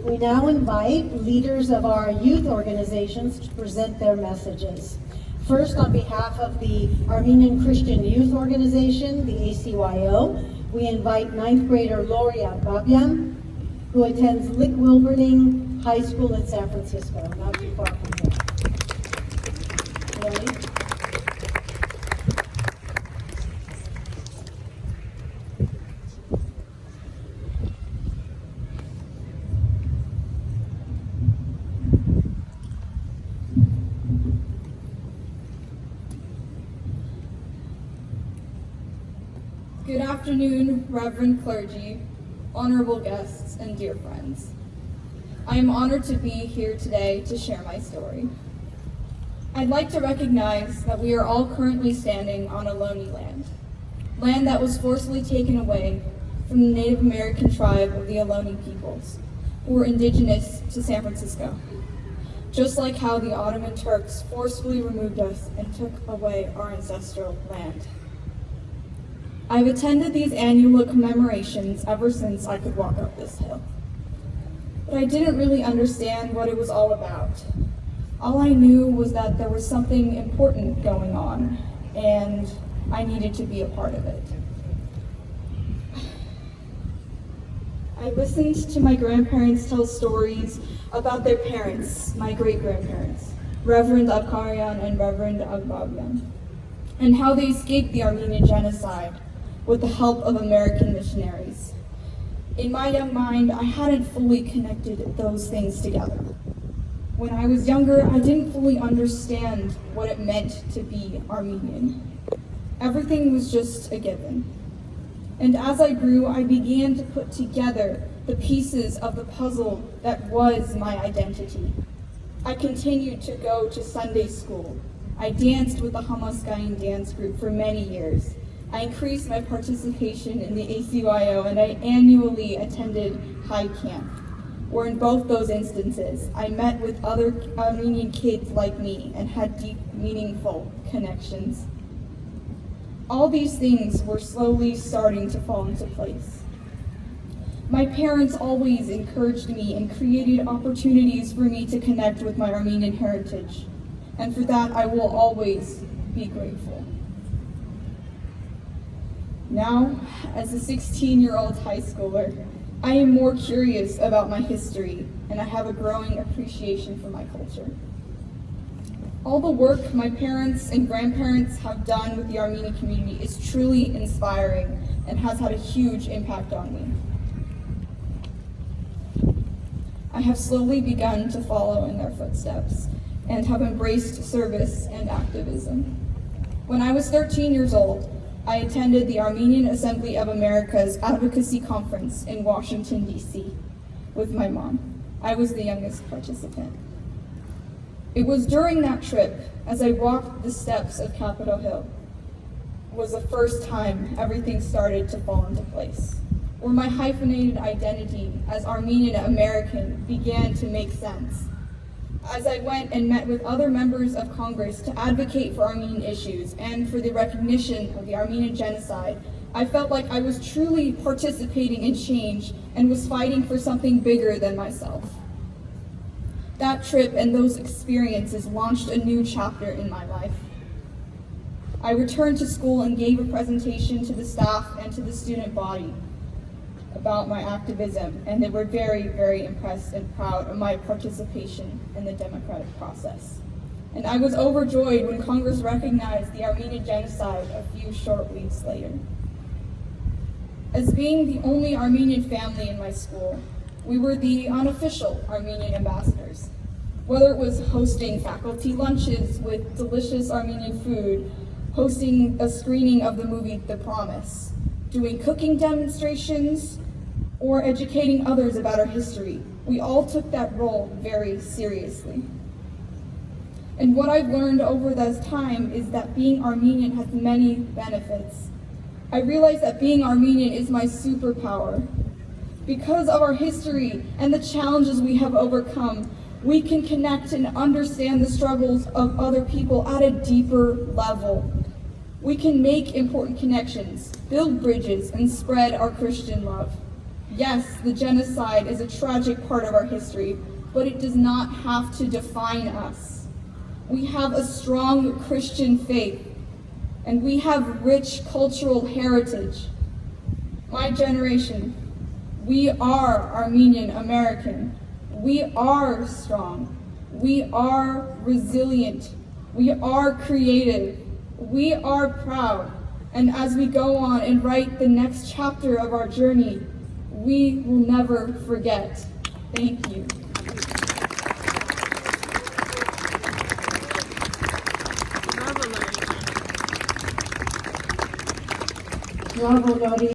We now invite leaders of our youth organizations to present their messages. First, on behalf of the Armenian Christian Youth Organization, the ACYO, we invite 9th grader Lori Agbabian, who attends Lick Wilburning High School in San Francisco, not too far from here. Lori? Good afternoon, Reverend Clergy, honorable guests, and dear friends. I am honored to be here today to share my story. I'd like to recognize that we are all currently standing on Ohlone land that was forcibly taken away from the Native American tribe of the Ohlone peoples, who were indigenous to San Francisco, just like how the Ottoman Turks forcibly removed us and took away our ancestral land. I've attended these annual commemorations ever since I could walk up this hill. But I didn't really understand what it was all about. All I knew was that there was something important going on, and I needed to be a part of it. I listened to my grandparents tell stories about their parents, my great-grandparents, Reverend Abkarian and Reverend Agbabian, and how they escaped the Armenian Genocide with the help of American missionaries. In my young mind, I hadn't fully connected those things together. When I was younger, I didn't fully understand what it meant to be Armenian. Everything was just a given. And as I grew, I began to put together the pieces of the puzzle that was my identity. I continued to go to Sunday school. I danced with the Hamaskayan dance group for many years. I increased my participation in the ACYO, and I annually attended High Camp, where in both those instances, I met with other Armenian kids like me and had deep, meaningful connections. All these things were slowly starting to fall into place. My parents always encouraged me and created opportunities for me to connect with my Armenian heritage, and for that I will always be grateful. Now, as a 16-year-old high schooler, I am more curious about my history, and I have a growing appreciation for my culture. All the work my parents and grandparents have done with the Armenian community is truly inspiring and has had a huge impact on me. I have slowly begun to follow in their footsteps and have embraced service and activism. When I was 13 years old, I attended the Armenian Assembly of America's Advocacy Conference in Washington, D.C. with my mom. I was the youngest participant. It was during that trip, as I walked the steps of Capitol Hill, was the first time everything started to fall into place, where my hyphenated identity as Armenian American began to make sense. As I went and met with other members of Congress to advocate for Armenian issues and for the recognition of the Armenian Genocide, I felt like I was truly participating in change and was fighting for something bigger than myself. That trip and those experiences launched a new chapter in my life. I returned to school and gave a presentation to the staff and to the student body about my activism, and they were very, very impressed and proud of my participation in the democratic process. And I was overjoyed when Congress recognized the Armenian Genocide a few short weeks later. As being the only Armenian family in my school, we were the unofficial Armenian ambassadors. Whether it was hosting faculty lunches with delicious Armenian food, hosting a screening of the movie The Promise, doing cooking demonstrations, or educating others about our history, we all took that role very seriously. And what I've learned over this time is that being Armenian has many benefits. I realize that being Armenian is my superpower. Because of our history and the challenges we have overcome, we can connect and understand the struggles of other people at a deeper level. We can make important connections, build bridges, and spread our Christian love. Yes, the genocide is a tragic part of our history, but it does not have to define us. We have a strong Christian faith, and we have rich cultural heritage. My generation, we are Armenian American. We are strong. We are resilient. We are creative. We are proud. And as we go on and write the next chapter of our journey, we will never forget. Thank you. Bravo, Lodi.